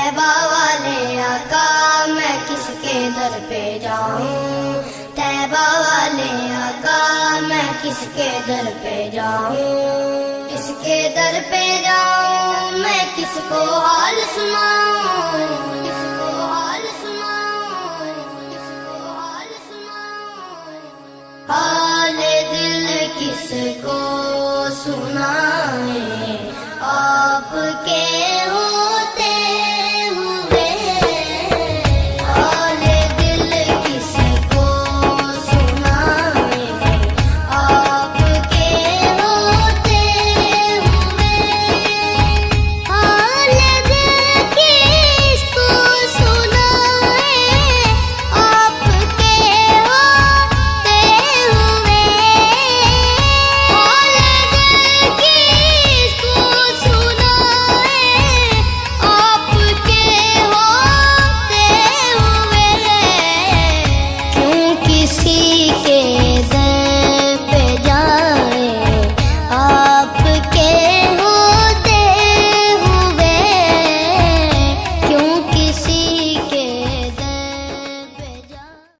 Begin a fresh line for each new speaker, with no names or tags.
तैबा वाले आका मैं किसके दर पे जाऊं, तैबा वाले आका मैं किसके दर पे जाऊं, किसके दर पे जाऊं मैं किसको हाल सुनाऊं, किसको हाल सुनाऊं, किसको हाल सुनाऊं, हाल दिल किसको सुनाए आपके